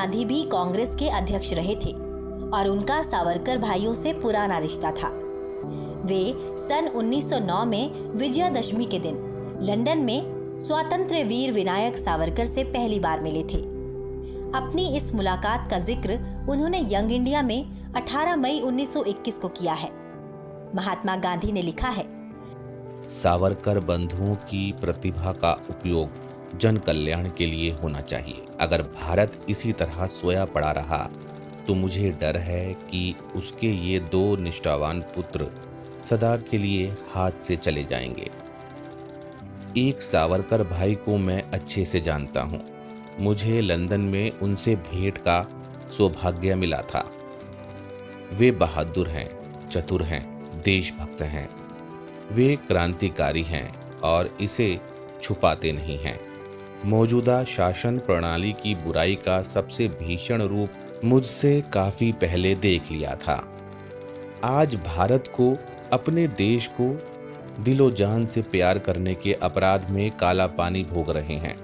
गांधी भी कांग्रेस के अध्यक्ष रहे थे और उनका सावरकर भाइयों से पुराना रिश्ता था। वे सन 1909 में विजयादशमी के दिन लंदन में स्वातंत्र्य वीर विनायक सावरकर से पहली बार मिले थे। अपनी इस मुलाकात का जिक्र उन्होंने यंग इंडिया में 18 मई 1921 को किया है। महात्मा गांधी ने लिखा है, सावरकर बंधुओं की प्रतिभा का उपयोग जन कल्याण के लिए होना चाहिए। अगर भारत इसी तरह सोया पड़ा रहा तो मुझे डर है कि उसके ये 2 निष्ठावान पुत्र सदा के लिए हाथ से चले जाएंगे। एक सावरकर भाई को मैं अच्छे से जानता हूँ। मुझे लंदन में उनसे भेंट का सौभाग्य मिला था। वे बहादुर हैं, चतुर हैं, देशभक्त हैं। वे क्रांतिकारी हैं और इसे छुपाते नहीं हैं। मौजूदा शासन प्रणाली की बुराई का सबसे भीषण रूप मुझसे काफी पहले देख लिया था। आज भारत को, अपने देश को दिलो जान से प्यार करने के अपराध में काला पानी भोग रहे हैं।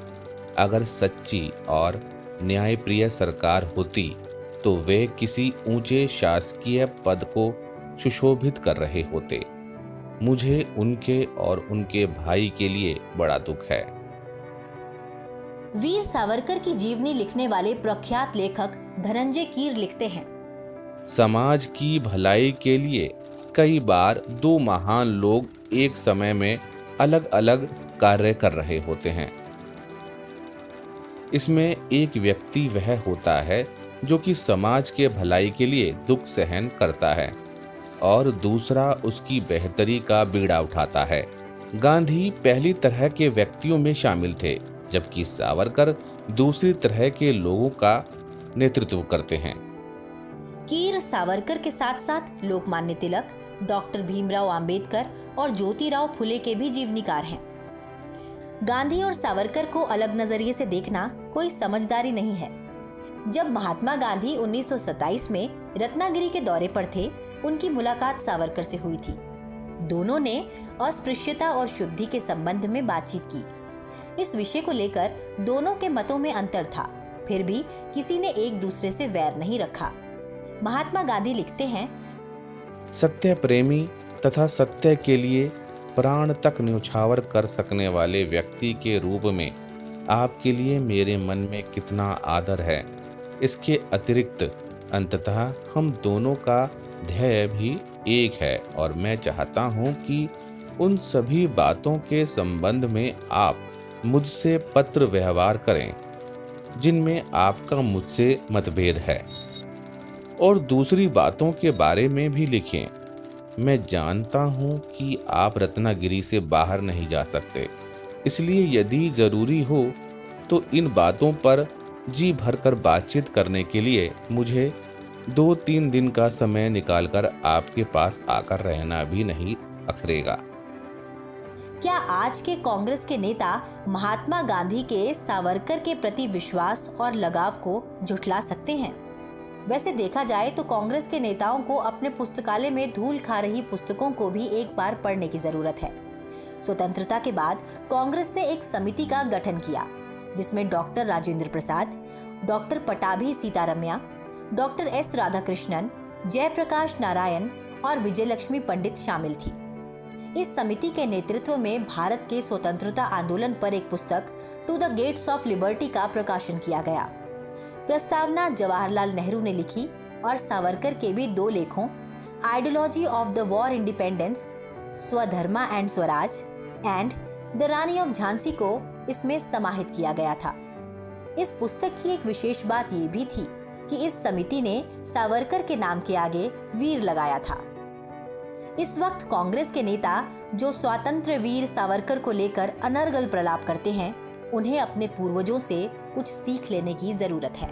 अगर सच्ची और न्यायप्रिय सरकार होती तो वे किसी ऊंचे शासकीय पद को सुशोभित कर रहे होते। मुझे उनके और उनके भाई के लिए बड़ा दुख है। वीर सावरकर की जीवनी लिखने वाले प्रख्यात लेखक धनंजय कीर लिखते हैं, समाज की भलाई के लिए कई बार 2 महान लोग एक समय में अलग अलग कार्य कर रहे होते हैं। इसमें एक व्यक्ति वह होता है जो कि समाज के भलाई के लिए दुख सहन करता है और दूसरा उसकी बेहतरी का बीड़ा उठाता है। गांधी पहली तरह के व्यक्तियों में शामिल थे, जबकि सावरकर दूसरी तरह के लोगों का नेतृत्व करते हैं। कीर सावरकर के साथ साथ लोकमान्य तिलक, डॉक्टर भीमराव अंबेडकर और ज्योतिराव फुले के भी जीवनीकार हैं। गांधी और सावरकर को अलग नजरिए से देखना कोई समझदारी नहीं है। जब महात्मा गांधी 1927 में रत्नागिरी के दौरे पर थे, उनकी मुलाकात सावरकर से हुई थी। दोनों ने अस्पृश्यता और शुद्धि के संबंध में बातचीत की। इस विषय को लेकर दोनों के मतों में अंतर था, फिर भी किसी ने एक दूसरे से वैर नहीं रखा। महात्मा गांधी लिखते हैं, सत्य प्रेमी तथा सत्य के लिए प्राण तक न्यौछावर कर सकने वाले व्यक्ति के रूप में आपके लिए मेरे मन में कितना आदर है। इसके अतिरिक्त अंततः हम दोनों का ध्येय भी एक है और मैं चाहता हूं कि उन सभी बातों के संबंध में आप मुझसे पत्र व्यवहार करें जिनमें आपका मुझसे मतभेद है, और दूसरी बातों के बारे में भी लिखें। मैं जानता हूं कि आप रत्नागिरी से बाहर नहीं जा सकते, इसलिए यदि जरूरी हो तो इन बातों पर जी भरकर बातचीत करने के लिए मुझे 2-3 दिन का समय निकालकर आपके पास आकर रहना भी नहीं अखरेगा। क्या आज के कांग्रेस के नेता महात्मा गांधी के सावरकर के प्रति विश्वास और लगाव को झुठला सकते हैं? वैसे देखा जाए तो कांग्रेस के नेताओं को अपने पुस्तकालय में धूल खा रही पुस्तकों को भी एक बार पढ़ने की जरूरत है। स्वतंत्रता के बाद कांग्रेस ने एक समिति का गठन किया, जिसमें doctor Rajendra Prasad, doctor Pattabhi Sitaramayya, doctor S Radhakrishnan, Jayaprakash Narayan और विजयलक्ष्मी पंडित शामिल थी। इस समिति के नेतृत्व में भारत के स्वतंत्रता आंदोलन पर एक पुस्तक to the gates of liberty का प्रकाशन किया गया। प्रस्तावना जवाहरलाल नेहरू ने लिखी और सावरकर के भी 2 लेखों ideology of the war independence, Swadharma and Swaraj and the Rani of Jhansi को इसमें समाहित किया गया था। इस पुस्तक की एक विशेष बात ये भी थी कि इस समिति ने सावरकर के नाम के आगे वीर लगाया था। इस वक्त कांग्रेस के नेता जो स्वातंत्र्य वीर सावरकर को लेकर अनर्गल प्रलाप करते हैं, उन्हें अपने पूर्वजों से कुछ सीख लेने की जरूरत है।